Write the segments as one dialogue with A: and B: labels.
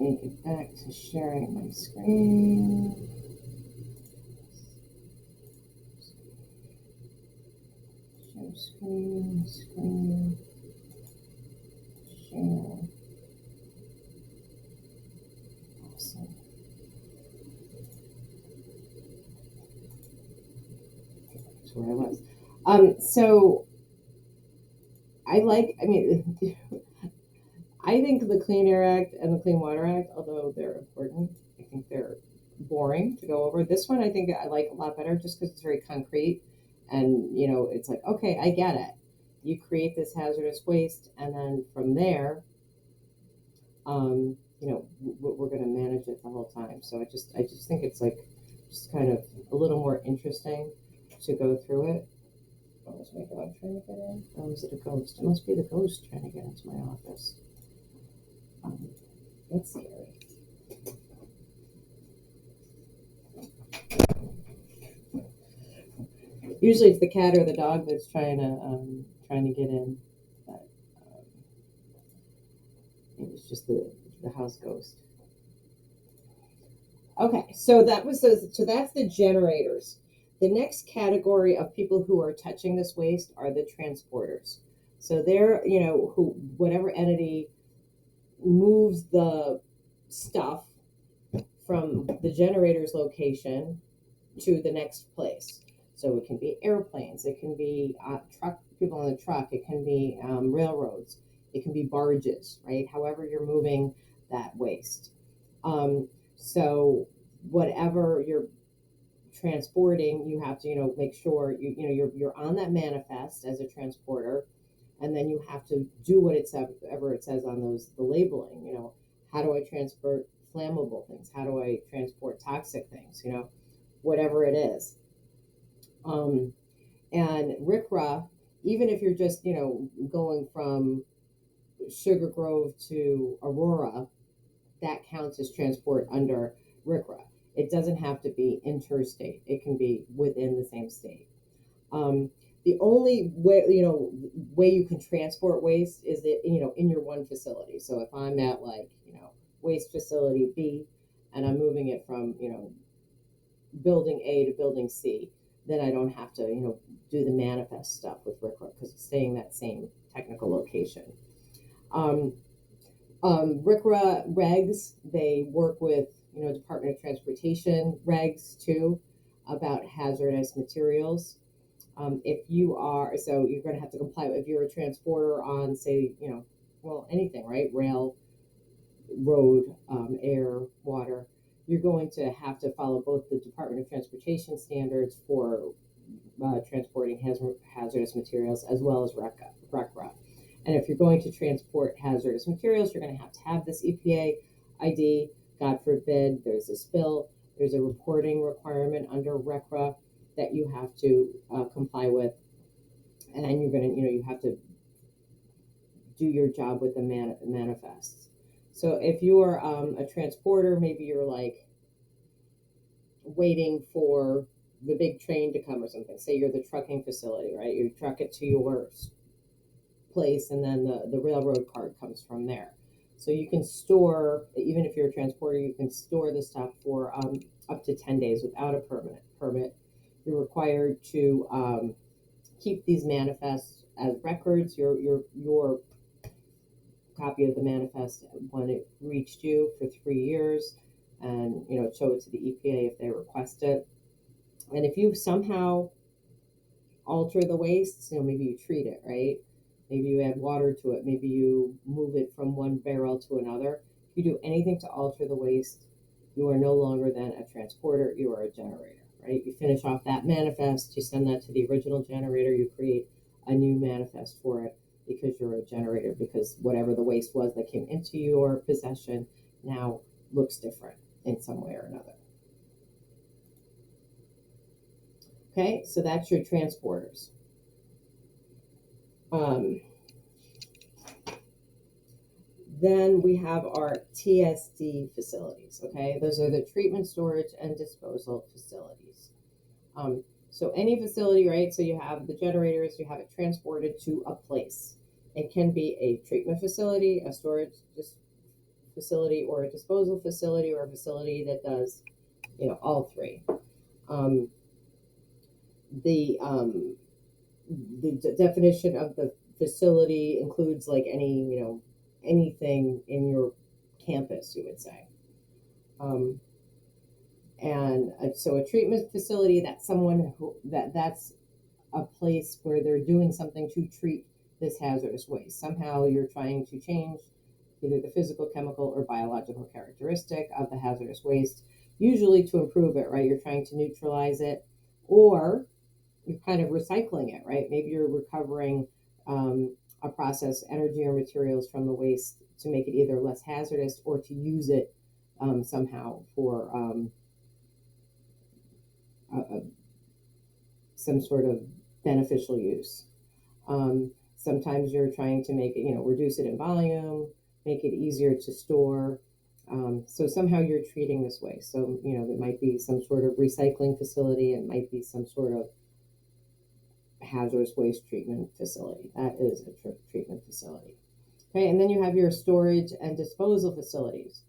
A: me get back to sharing my screen. Share screen, share. Awesome. That's where I was. So I mean, I think the Clean Air Act and the Clean Water Act, although they're important, I think they're boring to go over. This one I think I like a lot better just because it's very concrete and, it's like, okay, I get it. You create this hazardous waste, and then from there, we're going to manage it the whole time. So I just think it's like just kind of a little more interesting to go through it. Oh, is my dog trying to get in? Oh, is it a ghost? It must be the ghost trying to get into my office. That's scary. Usually it's the cat or the dog that's trying to get in, but it was just the house ghost. Okay, so that's the generators. The next category of people who are touching this waste are the transporters. So they're, who whatever entity moves the stuff from the generator's location to the next place. So it can be airplanes, it can be people on the truck, it can be railroads, it can be barges, right? However you're moving that waste. So whatever you're transporting, you have to, make sure you're on that manifest as a transporter, and then you have to do what ever it says on the labeling. How do I transport flammable things? How do I transport toxic things? Whatever it is. And RCRA, even if you're just going from Sugar Grove to Aurora, that counts as transport under RCRA. It doesn't have to be interstate. It can be within the same state. The only way you can transport waste is that in your one facility. So if I'm at waste facility B, and I'm moving it from building A to building C, then I don't have to do the manifest stuff with RCRA because it's staying that same technical location. RCRA regs, they work with Department of Transportation regs too about hazardous materials. If you are, so you're going to have to comply if you're a transporter on, say, anything, right? Rail, road, air, water. You're going to have to follow both the Department of Transportation standards for transporting hazardous materials as well as RCRA. And if you're going to transport hazardous materials, you're going to have this EPA ID. God forbid there's a spill, there's a reporting requirement under RCRA that you have to comply with, and then you're going to, you have to do your job with the manifests. So if you're a transporter, maybe you're like waiting for the big train to come or something. Say you're the trucking facility, right? You truck it to your place, and then the railroad cart comes from there. So you can store, even if you're a transporter, you can store the stuff for up to 10 days without a permit. You're required to keep these manifests as records. Your copy of the manifest when it reached you for 3 years, and show it to the EPA if they request it. And if you somehow alter the waste, maybe you treat it, right? Maybe you add water to it. Maybe you move it from one barrel to another. If you do anything to alter the waste, you are no longer then a transporter, you are a generator, right? You finish off that manifest, you send that to the original generator, you create a new manifest for it because you're a generator, because whatever the waste was that came into your possession now looks different in some way or another. Okay, so that's your transporters. Then we have our TSD facilities, okay? Those are the treatment, storage, and disposal facilities. So any facility, right? So you have the generators, you have it transported to a place. It can be a treatment facility, a storage facility or a disposal facility or a facility that does, all three. Um, the definition of the facility includes like anything in your campus, you would say. Um, and so a treatment facility, that's someone that's a place where they're doing something to treat this hazardous waste. Somehow you're trying to change either the physical, chemical, or biological characteristic of the hazardous waste, usually to improve it, right? You're trying to neutralize it, or you're kind of recycling it, right? Maybe you're recovering a process, energy, or materials from the waste to make it either less hazardous or to use it somehow for a, some sort of beneficial use. Sometimes you're trying to make it, reduce it in volume, make it easier to store. So somehow you're treating this waste. So, there might be some sort of recycling facility. It might be some sort of hazardous waste treatment facility. That is a treatment facility. Okay, and then you have your storage and disposal facilities.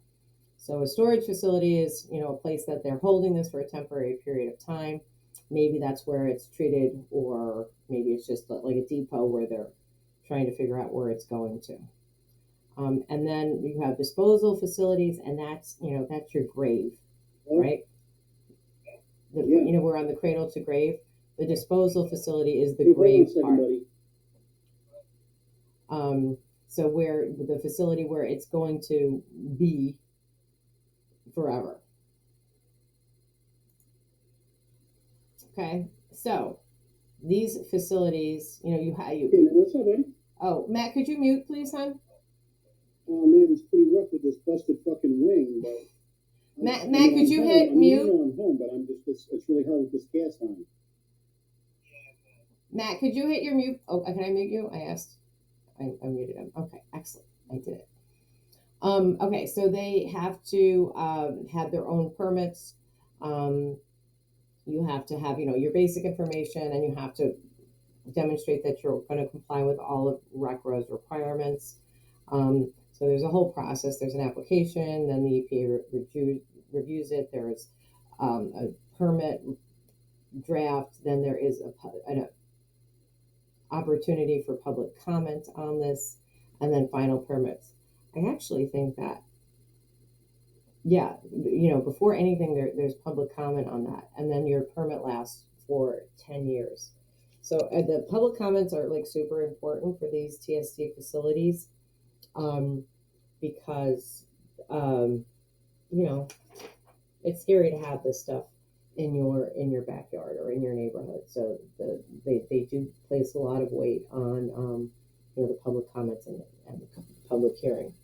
A: So a storage facility is, a place that they're holding this for a temporary period of time. Maybe that's where it's treated, or maybe it's just like a depot where they're trying to figure out where it's going to. And then you have disposal facilities, and that's your grave, right? We're on the cradle to grave. The disposal facility is the grave part. So where the facility where it's going to be forever. Okay, so these facilities, you have you.
B: Hey, what's up, buddy?
A: Oh, Matt, could you mute, please, hon?
B: Oh man, it's pretty rough with this busted fucking wing. But
A: Matt, could you hit mute?
B: I'm home, but it's really hard with this gas on.
A: Matt, could you hit your mute? Oh, can I mute you? I asked. I muted him. Okay, excellent. I did it. Okay, so they have to have their own permits. You have to have, your basic information, and you have to demonstrate that you're going to comply with all of RCRA's requirements. So there's a whole process. There's an application, then the EPA reviews it. There's a permit draft. Then there is an opportunity for public comment on this, and then final permits. I actually think that, yeah, before anything, there's public comment on that, and then your permit lasts for 10 years. So the public comments are like super important for these TSD facilities, because it's scary to have this stuff in your backyard or in your neighborhood. So they do place a lot of weight on the public comments and the public hearing.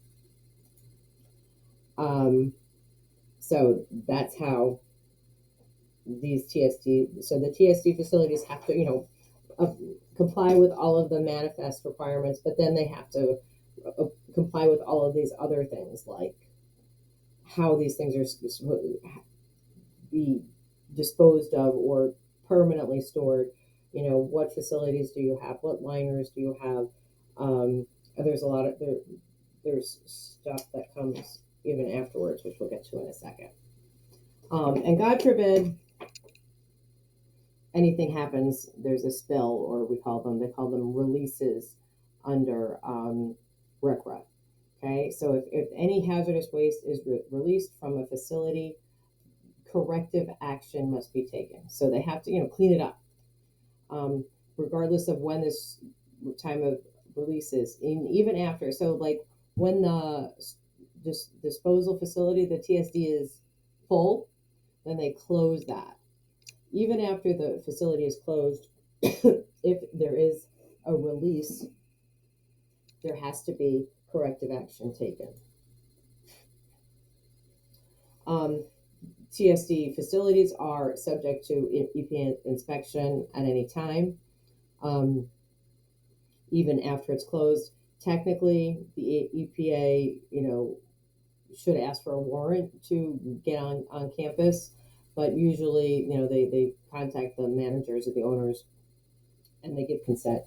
A: So that's how these TSD. So the TSD facilities have to comply with all of the manifest requirements, but then they have to comply with all of these other things, like how these things are supposed to be disposed of or permanently stored. What facilities do you have? What liners do you have? There's a lot of there's stuff that comes even afterwards, which we'll get to in a second. And God forbid anything happens, there's a spill, or they call them releases under RCRA. Okay, so if any hazardous waste is released from a facility, corrective action must be taken. So they have to, clean it up, regardless of when this time of release is. Even after, so like when the disposal facility, the TSD, is full, then they close that. Even after the facility is closed, if there is a release, there has to be corrective action taken. TSD facilities are subject to EPA inspection at any time, even after it's closed. Technically, the EPA, should ask for a warrant to get on campus, but usually, they contact the managers or the owners, and they give consent.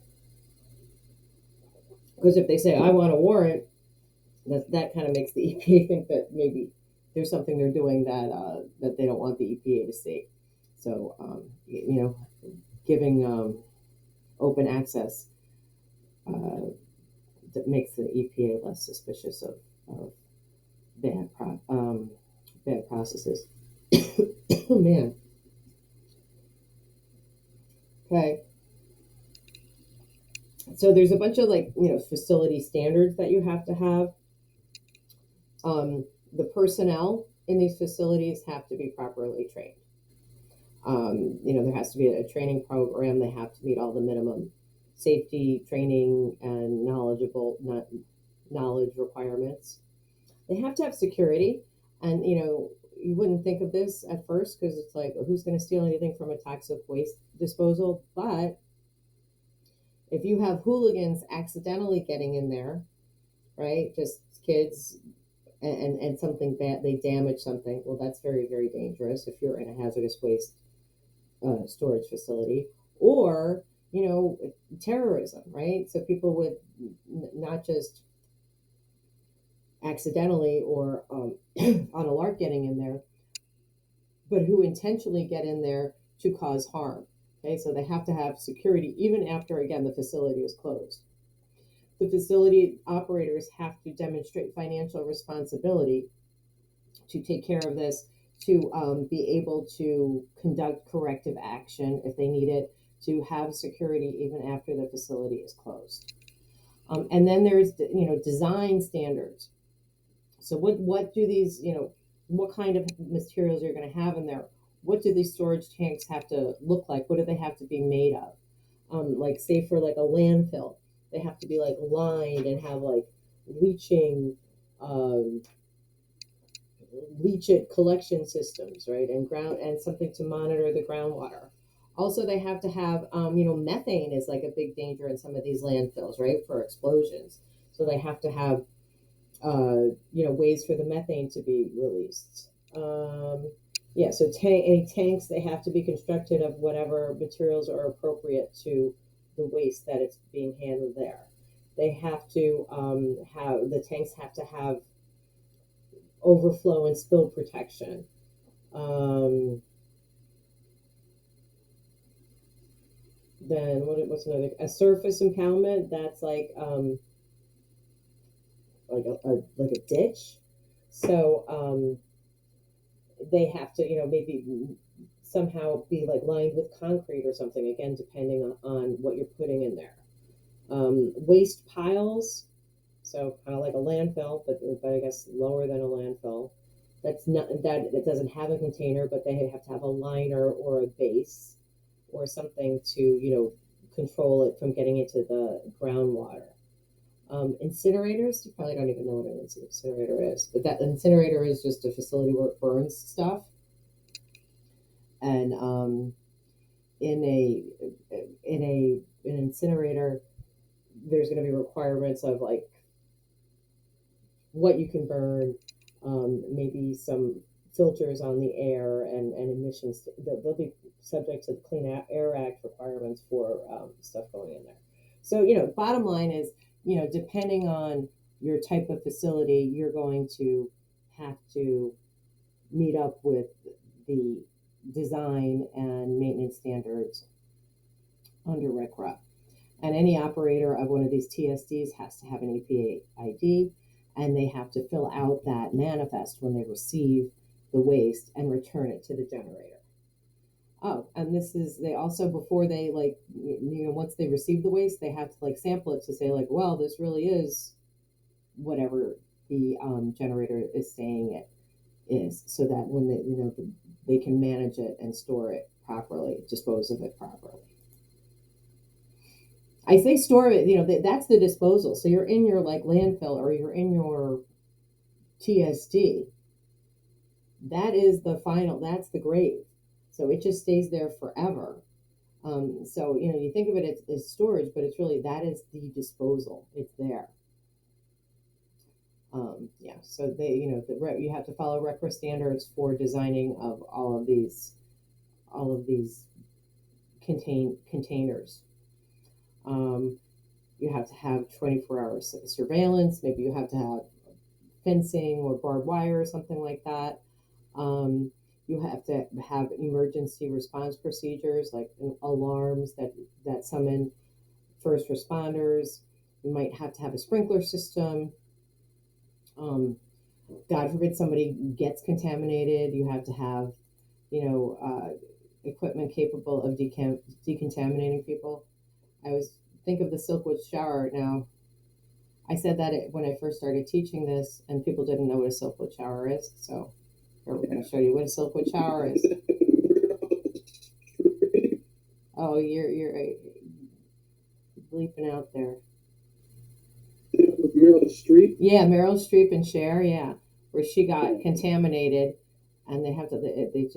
A: Because if they say, I want a warrant, that kind of makes the EPA think that maybe there's something they're doing that they don't want the EPA to see. So giving open access that makes the EPA less suspicious of bad processes. Oh man. Okay. So there's a bunch of facility standards that you have to have. The personnel in these facilities have to be properly trained. There has to be a training program. They have to meet all the minimum safety training and knowledge requirements. They have to have security, and you wouldn't think of this at first because it's like, who's going to steal anything from a toxic waste disposal? But if you have hooligans accidentally getting in there, right, just kids, and something bad, they damage something, well, that's very, very dangerous if you're in a hazardous waste storage facility. Or terrorism, right? So people with not just accidentally or on a lark getting in there, but who intentionally get in there to cause harm. Okay, so they have to have security even after, again, the facility is closed. The facility operators have to demonstrate financial responsibility to take care of this, to be able to conduct corrective action if they need it, to have security even after the facility is closed. And then there's design standards. So what do these what kind of materials you're going to have in there? What do these storage tanks have to look like? What do they have to be made of? Like, say, for like a landfill, they have to be like lined and have like leaching um, leachate collection systems, right? And something to monitor the groundwater. Also, they have to have, methane is like a big danger in some of these landfills, right? For explosions. So they have to have, ways for the methane to be released. Yeah, so any tanks, they have to be constructed of whatever materials are appropriate to the waste that it's being handled there. They have to the tanks have to have overflow and spill protection. Um, then what's another? A surface impoundment. That's like a ditch. So they have to maybe somehow be like lined with concrete or something. Again, depending on what you're putting in there. Waste piles. So kind of like a landfill, but I guess lower than a landfill. That's not that it doesn't have a container, but they have to have a liner or a base or something to control it from getting into the groundwater. Incinerators, you probably don't even know what an incinerator is, but that incinerator is just a facility where it burns stuff. And in a an incinerator, there's going to be requirements of like what you can burn, maybe some filters on the air and emissions. They'll be subject to the Clean Air Act requirements for stuff going in there. So, bottom line is, depending on your type of facility, you're going to have to meet up with the design and maintenance standards under RCRA. And any operator of one of these TSDs has to have an EPA ID, and they have to fill out that manifest when they receive the waste and return it to the generator. Oh, and they also, before they once they receive the waste, they have to sample it to say well, this really is whatever the generator is saying it is, so that when they can manage it and store it properly, dispose of it properly. I say store it, that's the disposal. So you're in your landfill or you're in your TSD. That is the final, that's the grave. So it just stays there forever. So, you think of it as storage, but it's really, that is the disposal. It's there. Yeah, so you have to follow RCRA standards for designing of all of these containers. You have to have 24 hours surveillance. Maybe you have to have fencing or barbed wire or something like that. You have to have emergency response procedures like alarms that summon first responders. You might have to have a sprinkler system. Um, God forbid somebody gets contaminated, you have to have, equipment capable of decontaminating people. I always think of the Silkwood shower. Now, I said that when I first started teaching this, and people didn't know what a Silkwood shower is. So here we're going to show you what a Silkwood shower is. Oh, you're bleeping out there.
B: With Meryl Streep?
A: Yeah, Meryl Streep and Cher, yeah, where she got contaminated, and they have to. It's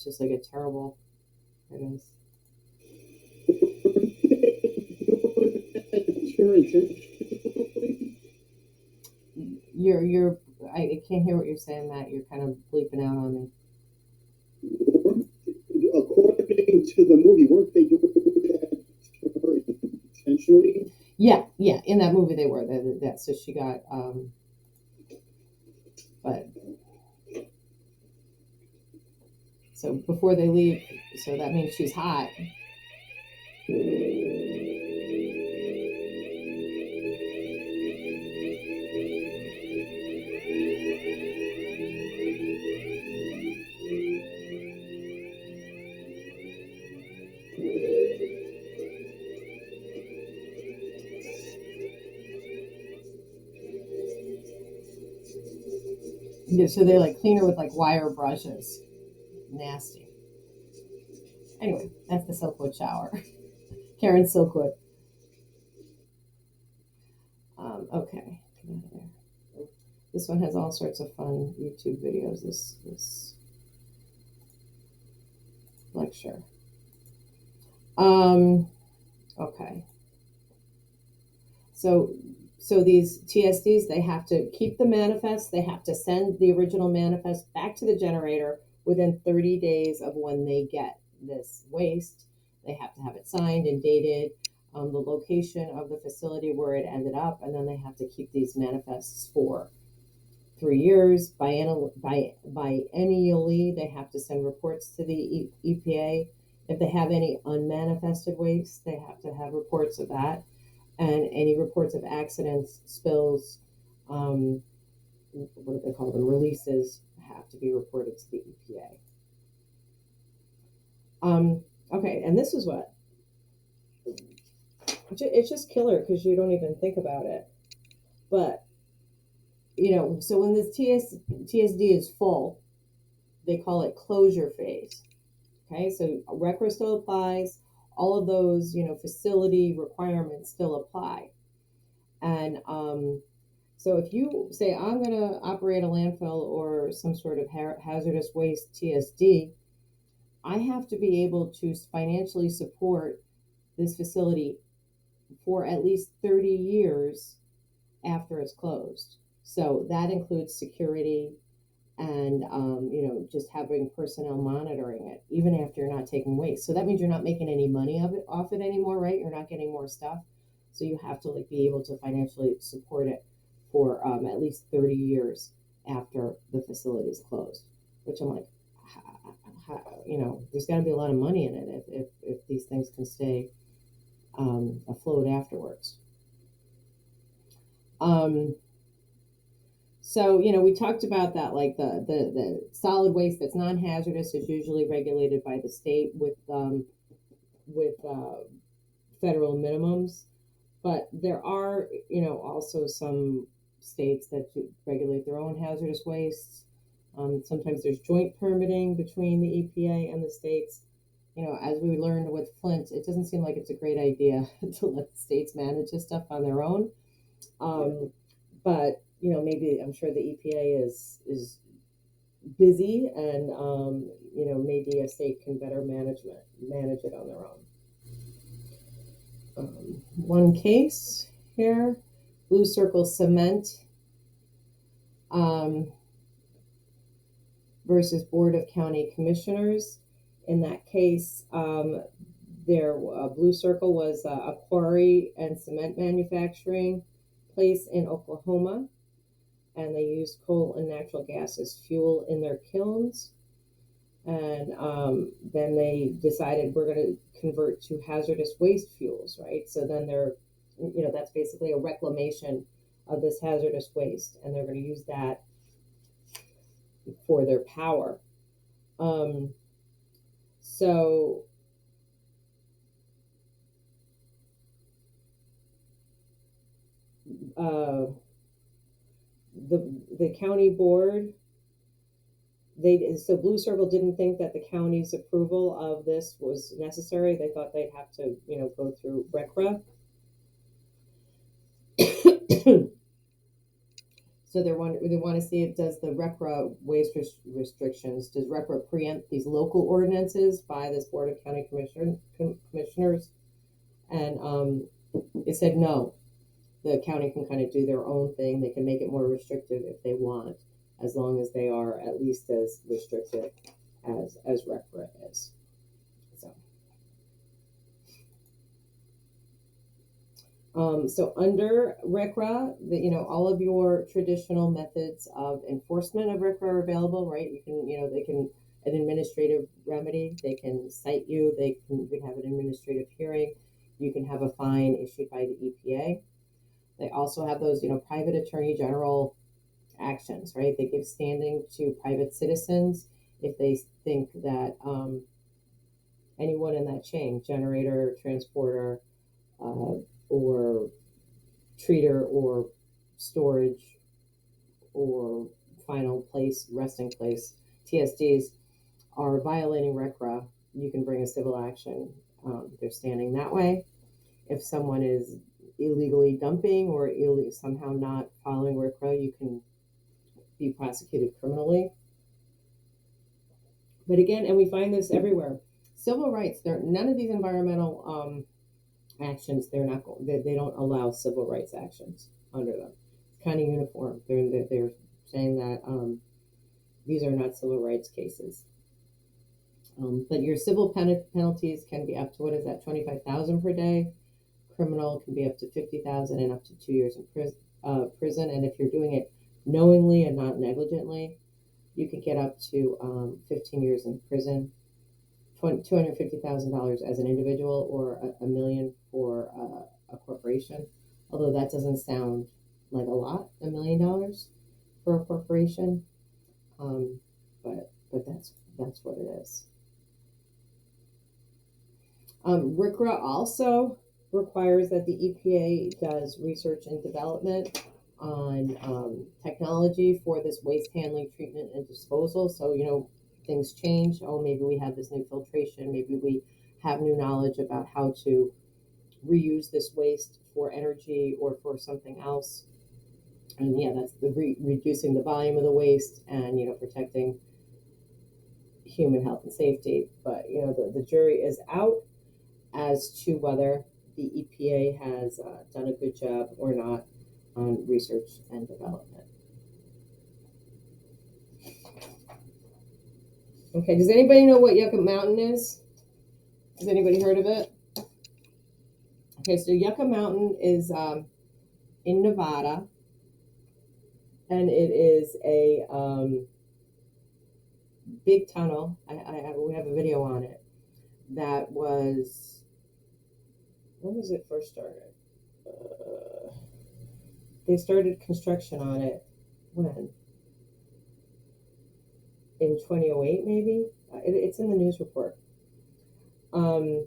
A: just like a terrible. It is. You're. I can't hear what you're saying, Matt. You're kind of bleeping out on me.
B: According to the movie, weren't they doing that intentionally?
A: Yeah. In that movie, they were that. So she got. But so before they leave, so that means she's hot. Yeah, so they like clean her with like wire brushes. Nasty. Anyway, that's the Silkwood shower. Karen Silkwood. Okay, get out of there. This one has all sorts of fun YouTube videos. This lecture. Okay. So these TSDs, they have to keep the manifest. They have to send the original manifest back to the generator within 30 days of when they get this waste. They have to have it signed and dated, the location of the facility where it ended up, and then they have to keep these manifests for 3 years. Biennially, they have to send reports to the EPA. If they have any unmanifested waste, they have to have reports of that. And any reports of accidents, spills, what do they call them, releases, have to be reported to the EPA. Okay, and this is what, it's just killer because you don't even think about it. But, so when this TSD is full, they call it closure phase. Okay, so RCRA still applies. All of those, facility requirements still apply. And so if you say, I'm going to operate a landfill or some sort of hazardous waste TSD, I have to be able to financially support this facility for at least 30 years after it's closed. So that includes security and, just having personnel monitoring it, even after you're not taking waste. So that means you're not making any money off it anymore, right? You're not getting more stuff. So you have to be able to financially support it for at least 30 years after the facility is closed, which I'm like, there's got to be a lot of money in it if these things can stay afloat afterwards. So, we talked about that, like the solid waste that's non-hazardous is usually regulated by the state with federal minimums. But there are, also some states that regulate their own hazardous wastes. Sometimes there's joint permitting between the EPA and the states. As we learned with Flint, it doesn't seem like it's a great idea to let the states manage this stuff on their own. But maybe I'm sure the EPA is busy, and maybe a state can better manage it on their own. One case here, Blue Circle Cement versus Board of County Commissioners. In that case, Blue Circle was a quarry and cement manufacturing place in Oklahoma. and they used coal and natural gas as fuel in their kilns. And then they decided we're going to convert to hazardous waste fuels, right? So then that's basically a reclamation of this hazardous waste, and they're going to use that for their power. So uh, the county board, so Blue Circle didn't think that the county's approval of this was necessary. They thought they'd have to, go through RCRA. So they want to see if does the RCRA waste restrictions, does RCRA preempt these local ordinances by this Board of County Commissioners? And it said no. The county can kind of do their own thing. They can make it more restrictive if they want, as long as they are at least as restrictive as RCRA is. So under RCRA, all of your traditional methods of enforcement of RCRA are available, right? You can, they can an administrative remedy. They can cite you. You can have an administrative hearing. You can have a fine issued by the EPA. They also have those, private attorney general actions, right? They give standing to private citizens if they think that anyone in that chain, generator, transporter, or treater or storage or final place, resting place, TSDs, are violating RCRA, you can bring a civil action. They're standing that way. If someone is illegally dumping or somehow not following RCRA, you can be prosecuted criminally. But again, and we find this everywhere. Civil rights, none of these environmental actions, they don't allow civil rights actions under them. It's kind of uniform. They're saying that these are not civil rights cases. But your civil penalties can be up to, what is that, 25,000 per day. Criminal can be up to 50,000 and up to 2 years in prison. And if you're doing it knowingly and not negligently, you could get up to 15 years in prison. $250,000 as an individual, or $1 million for a corporation. Although that doesn't sound like a lot, $1 million for a corporation, but that's what it is. RCRA also requires that the EPA does research and development on technology for this waste handling, treatment, and disposal. So, things change. Oh, maybe we have this new filtration. Maybe we have new knowledge about how to reuse this waste for energy or for something else. And yeah, that's reducing the volume of the waste and, protecting human health and safety. But, the jury is out as to whether the EPA has done a good job or not on research and development. Okay, does anybody know what Yucca Mountain is? Has anybody heard of it? Okay, so Yucca Mountain is in Nevada, and it is a big tunnel. We have a video on it. That was, when was it first started? They started construction on it when? In 2008, maybe? It's in the news report. And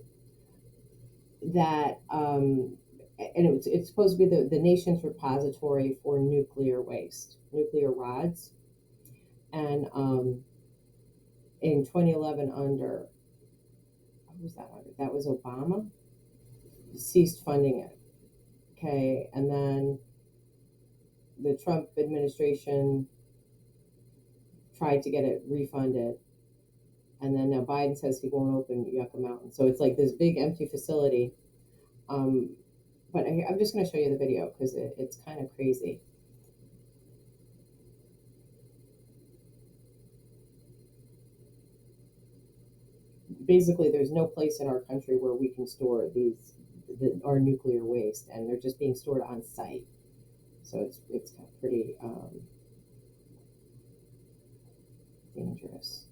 A: it's supposed to be the nation's repository for nuclear waste, nuclear rods. And in 2011, under, what was that under? That was Obama, ceased funding it. Okay, and then the Trump administration tried to get it refunded. And then now Biden says he won't open Yucca Mountain. So it's like this big empty facility. But I'm just going to show you the video because it's kind of crazy. Basically, there's no place in our country where we can store our nuclear waste, and they're just being stored on site. So it's kind of pretty dangerous.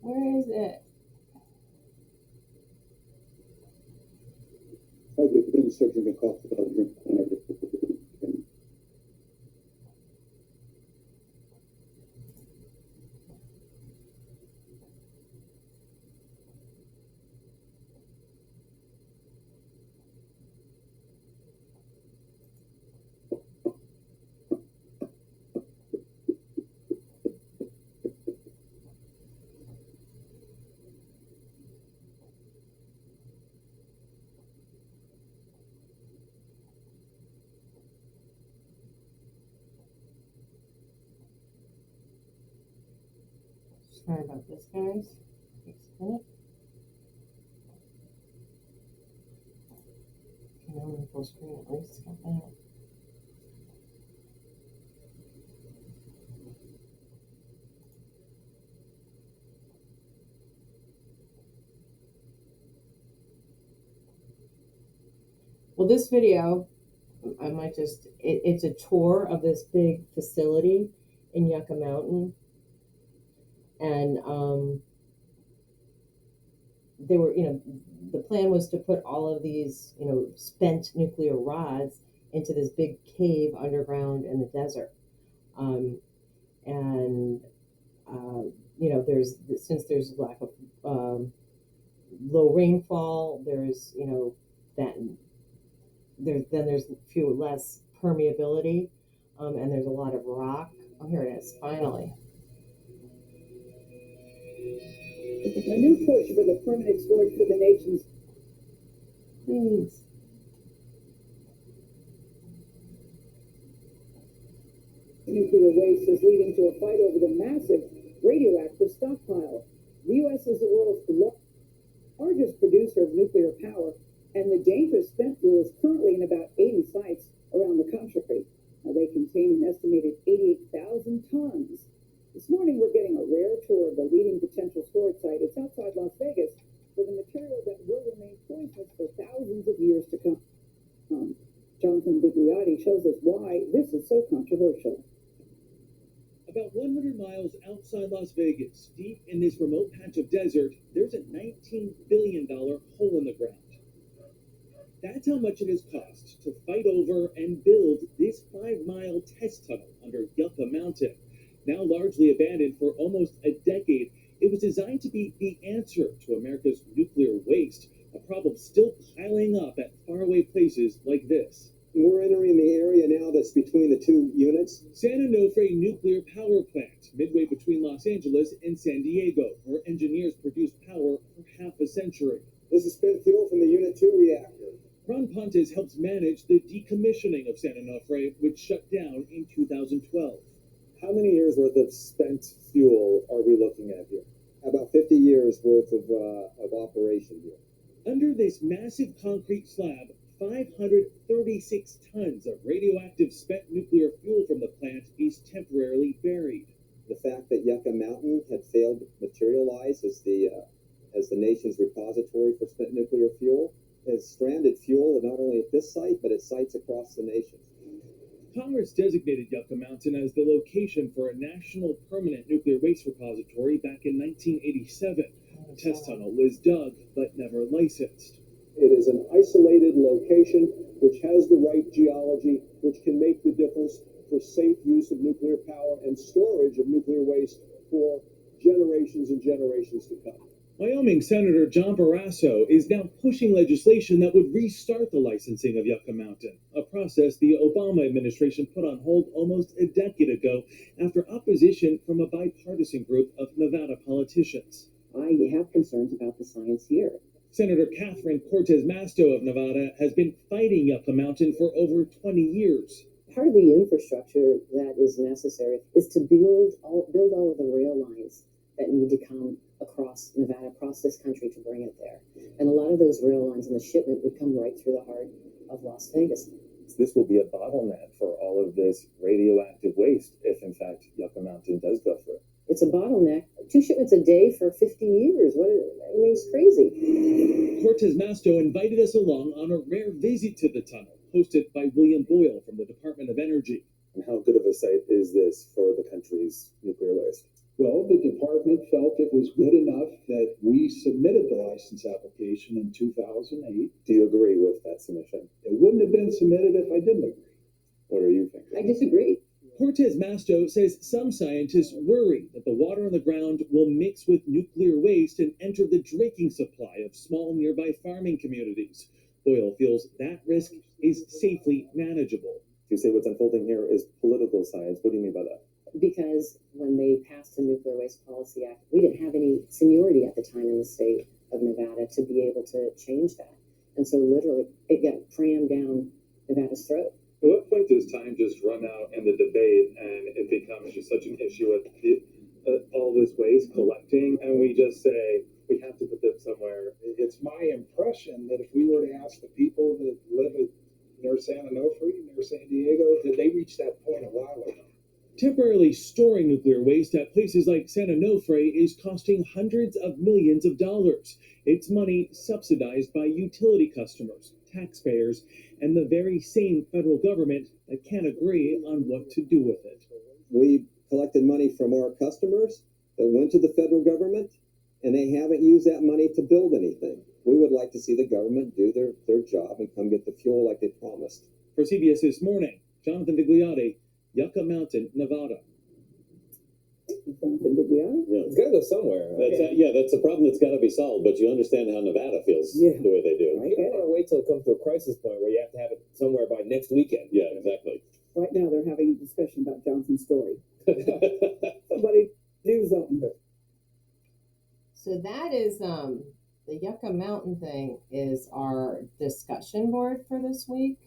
A: Where is it?
B: I've been searching the cost of drink.
A: Sorry about this, guys. Takes a minute. Okay, I'm in full screen at least. Got that. Well, this video, I might just, it's a tour of this big facility in Yucca Mountain. And they were, the plan was to put all of these, spent nuclear rods into this big cave underground in the desert. And, since there's lack of low rainfall, there's, there's less permeability, and there's a lot of rock. Oh, here it is, finally.
C: A new push for the permanent storage for the nation's
A: Please.
C: nuclear waste is leading to a fight over the massive radioactive stockpile. The U.S. is the world's largest producer of nuclear power, and the dangerous spent fuel is currently in about 80 sites around the country. Now, they contain an estimated 88,000 tons. This morning, we're getting a rare tour of the leading potential storage site. It's outside Las Vegas, with a material that will remain poisonous for thousands of years to come. Jonathan Bigliotti shows us why this is so controversial.
D: About 100 miles outside Las Vegas, deep in this remote patch of desert, there's a $19 billion hole in the ground. That's how much it has cost to fight over and build this 5-mile test tunnel under Yucca Mountain. Now largely abandoned for almost a decade, it was designed to be the answer to America's nuclear waste, a problem still piling up at faraway places like this.
E: We're entering the area now that's between the two units.
D: San Onofre Nuclear Power Plant, midway between Los Angeles and San Diego, where engineers produced power for half a century.
E: This is spent fuel from the Unit 2 reactor.
D: Ron Pontes helps manage the decommissioning of San Onofre, which shut down in 2012.
E: How many years worth of spent fuel are we looking at here? About 50 years worth of operation here.
D: Under this massive concrete slab, 536 tons of radioactive spent nuclear fuel from the plant is temporarily buried.
E: The fact that Yucca Mountain had failed to materialize as the nation's repository for spent nuclear fuel has stranded fuel not only at this site, but at sites across the nation.
D: Congress designated Yucca Mountain as the location for a national permanent nuclear waste repository back in 1987. A test tunnel was dug, but never licensed.
F: It is an isolated location which has the right geology, which can make the difference for safe use of nuclear power and storage of nuclear waste for generations and generations to come.
D: Wyoming Senator John Barrasso is now pushing legislation that would restart the licensing of Yucca Mountain, a process the Obama administration put on hold almost a decade ago after opposition from a bipartisan group of Nevada politicians.
C: I have concerns about the science here.
D: Senator Catherine Cortez Masto of Nevada has been fighting Yucca Mountain for over 20 years.
C: Part of the infrastructure that is necessary is to build all of the rail lines that need to come
G: across Nevada, across this country to bring it there. And a lot of those rail lines and the shipment would come right through the heart of Las Vegas.
H: This will be a bottleneck for all of this radioactive waste if, in fact, Yucca Mountain does go through.
G: It's a bottleneck. 2 shipments a day for 50 years. I mean, it's crazy.
D: Cortez Masto invited us along on a rare visit to the tunnel, hosted by William Boyle from the Department of Energy.
H: And how good of a site is this for the country's nuclear waste?
I: Well, the department felt it was good enough that we submitted the license application in 2008.
H: Do you agree with that submission?
I: It wouldn't have been submitted if I didn't agree.
H: What are you thinking?
G: I disagree.
D: Cortez Masto says some scientists worry that the water on the ground will mix with nuclear waste and enter the drinking supply of small nearby farming communities. Boyle feels that risk is safely manageable.
H: You say what's unfolding here is political science. What do you mean by that?
G: Because when they passed the Nuclear Waste Policy Act, we didn't have any seniority at the time in the state of Nevada to be able to change that. And so literally it got crammed down Nevada's throat.
H: At what point does time just run out in the debate and it becomes just such an issue with all this waste collecting and we just say we have to put them somewhere?
I: It's my impression that if we were to ask the people that live near San Onofre, near San Diego, that they reached that point a while ago.
D: Temporarily storing nuclear waste at places like San Onofre is costing hundreds of millions of dollars. It's money subsidized by utility customers, taxpayers, and the very same federal government that can't agree on what to do with it.
E: We collected money from our customers that went to the federal government, and they haven't used that money to build anything. We would like to see the government do their job and come get the fuel like they promised.
D: For CBS This Morning, Jonathan Vigliotti, Yucca Mountain, Nevada.
J: Yeah, it's got to go somewhere. That's a problem that's got to be solved. But you understand how Nevada feels the way they do.
F: You don't want to wait till it comes to a crisis point where you have to have it somewhere by next weekend.
J: Yeah, exactly.
C: Right now, they're having a discussion about Johnson's story. Somebody do something.
A: So that is the Yucca Mountain thing is our discussion board for this week.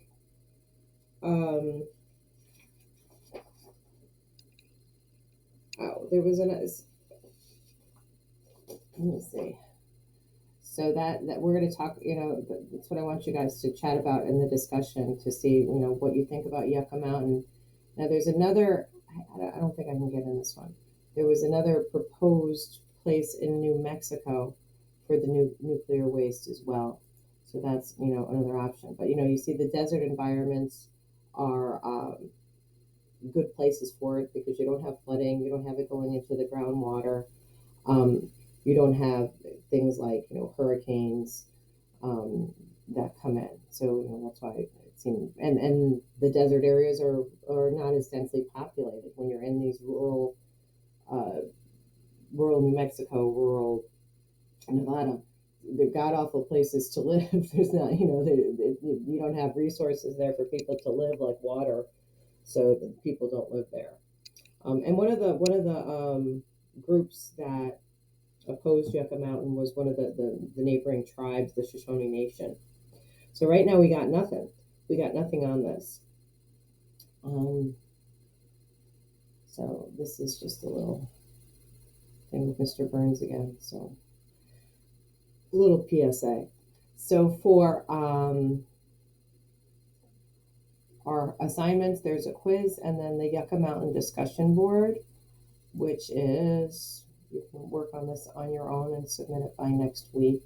A: There was let me see. So that we're going to talk, that's what I want you guys to chat about in the discussion to see, what you think about Yucca Mountain. Now there's another, I don't think I can get in this one. There was another proposed place in New Mexico for the new nuclear waste as well. So that's, another option. But, you see the desert environments are good places for it because you don't have flooding, you don't have it going into the groundwater. You don't have things like, hurricanes that come in. So, that's why it seems, and the desert areas are not as densely populated when you're in these rural New Mexico, rural Nevada. They're god-awful places to live. There's not, you don't have resources there for people to live, like water, so the people don't live there. And one of the groups that opposed Yucca Mountain was one of the neighboring tribes, the Shoshone Nation. So right now we got nothing. We got nothing on this. So this is just a little thing with Mr. Burns again. So a little PSA. So for our assignments, there's a quiz and then the Yucca Mountain discussion board, which is, you can work on this on your own and submit it by next week.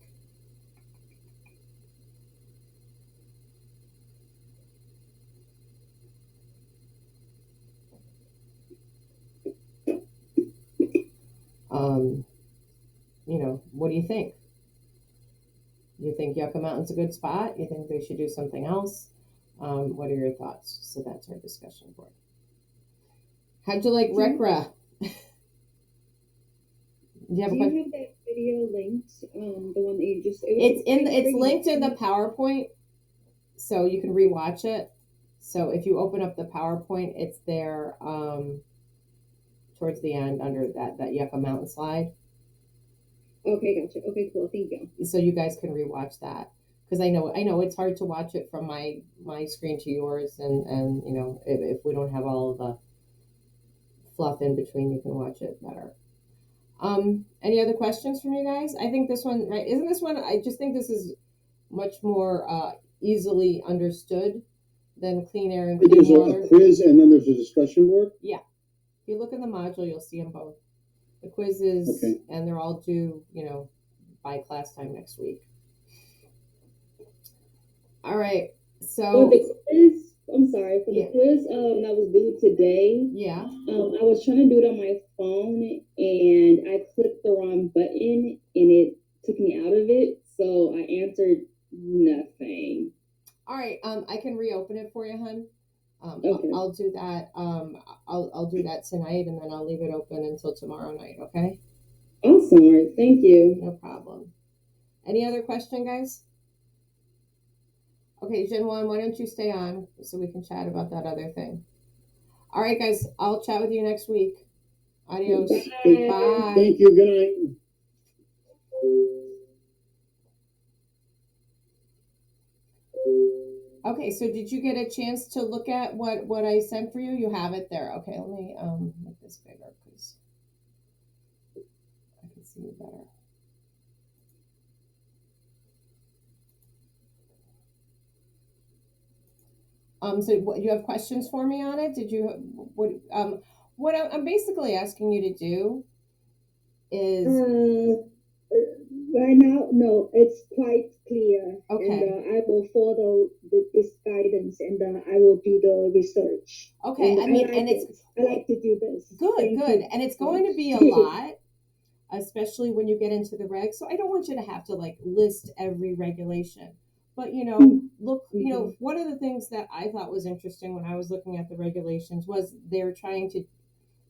A: What do you think? You think Yucca Mountain's a good spot? You think they should do something else? What are your thoughts? So that's our discussion board. How'd you like RECRA? Do you have
K: that video linked? The one that you just...
A: It's linked in the PowerPoint, so you can rewatch it. So if you open up the PowerPoint, it's there towards the end under that Yucca Mountain slide.
K: Okay, gotcha. Okay, cool. Thank you.
A: So you guys can rewatch that, because I know it's hard to watch it from my screen to yours, and if we don't have all of the fluff in between, you can watch it better. Any other questions from you guys? I think this one, right? Isn't this one? I just think this is much more easily understood than clean air and clean
B: There's
A: water.
B: a quiz and then there's a discussion board?
A: Yeah. If you look in the module, you'll see them both. The quizzes,
B: Okay.
A: and they're all due, by class time next week. All right. So
K: For the quiz, I'm sorry, for
A: Yeah.
K: the quiz that was due today,
A: yeah.
K: I was trying to do it on my phone and I clicked the wrong button and it took me out of it. So I answered nothing.
A: All right. I can reopen it for you, hun.
K: Okay.
A: I'll do that. I'll do that tonight, and then I'll leave it open until tomorrow night. Okay.
K: Awesome. All right. Thank you.
A: No problem. Any other question, guys? Okay, Jinwon, why don't you stay on so we can chat about that other thing? All right, guys. I'll chat with you next week. Adios. Bye.
B: Thank you. Good night.
A: Okay, so did you get a chance to look at what I sent for you? You have it there. Okay, let me make this bigger because I can see you better. So what, you have questions for me on it? Did you what I'm basically asking you to do is
K: Right now, no, it's quite clear.
A: Okay.
K: And I will follow this guidance and I will do the research.
A: okay.
K: And
A: I mean,
K: like
A: and it's
K: I like to do this.
A: good,
K: Thank
A: good,
K: you.
A: and it's going to be a lot, especially when you get into the regs. So I don't want you to have to like list every regulation, but look, one of the things that I thought was interesting when I was looking at the regulations was they're trying to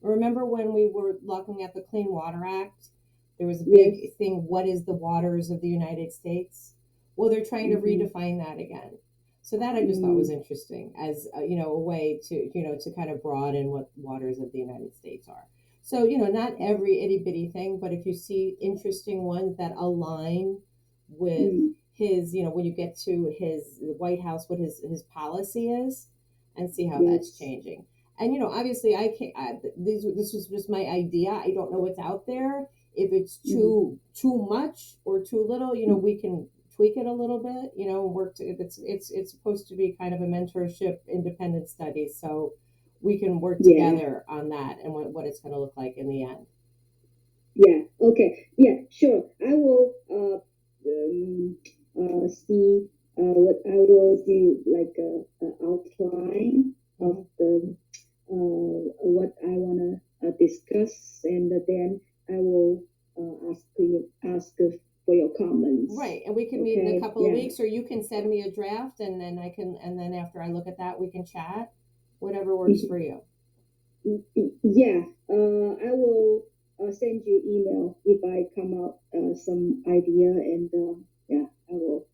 A: remember when we were looking at the Clean Water Act. There was a big thing. What is the waters of the United States? Well, they're trying to redefine that again. So that I just thought was interesting as a way to to kind of broaden what waters of the United States are. So not every itty bitty thing, but if you see interesting ones that align with his when you get to the White House, what his policy is, and see how that's changing. And obviously I can't. This was just my idea. I don't know what's out there. If it's too much or too little, we can tweak it a little bit. Work to it's supposed to be kind of a mentorship, independent study, so we can work together on that and what it's going to look like in the end.
K: Yeah. Okay. Yeah. Sure. I will see what I will do, like a outline of the what I wanna discuss, and then I will ask for your comments.
A: Right, and we can meet in a couple of weeks, or you can send me a draft, and then then after I look at that, we can chat. Whatever works for you.
K: Yeah. I will send you email if I come up some idea, and I will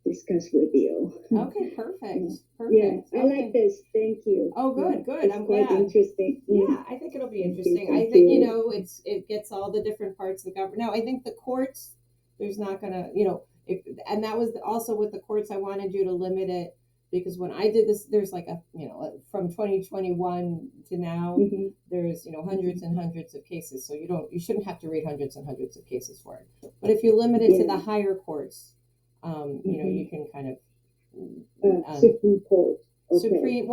K: discuss with you.
A: Okay, perfect.
K: Yeah, I like this. Thank you.
A: Oh, good, good.
K: It's
A: I'm
K: quite
A: glad.
K: interesting.
A: Yeah, I think it'll be interesting.
K: Thank
A: I think
K: you.
A: it gets all the different parts of the government. Now, I think the courts, there's not gonna and that was also with the courts. I wanted you to limit it because when I did this, there's like from 2021 to now, there's hundreds and hundreds of cases. So you shouldn't have to read hundreds and hundreds of cases for it. But if you limit it to the higher courts, you can kind of
K: Supreme Court. Okay.
A: Supreme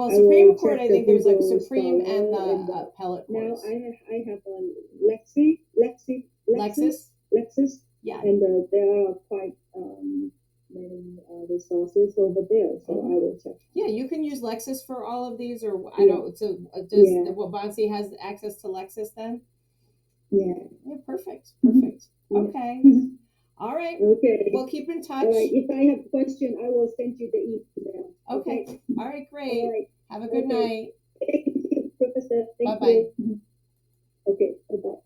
A: Court. I think there's like Supreme and the appellate courts.
K: Now I have a Lexis.
A: Yeah.
K: And there are quite many resources over there, so I will check.
A: Yeah, you can use Lexis for all of these, or I don't. So does Bonsi has access to Lexis then?
K: Yeah.
A: Yeah. Perfect. Okay. All right.
K: Okay.
A: We'll keep in touch.
K: All right. If I have a question, I will send you the email.
A: Okay. All right. Great.
K: All right.
A: Have a good night.
K: Thank you, Professor. Thank
A: Bye-bye.
K: you. Okay. Bye-bye.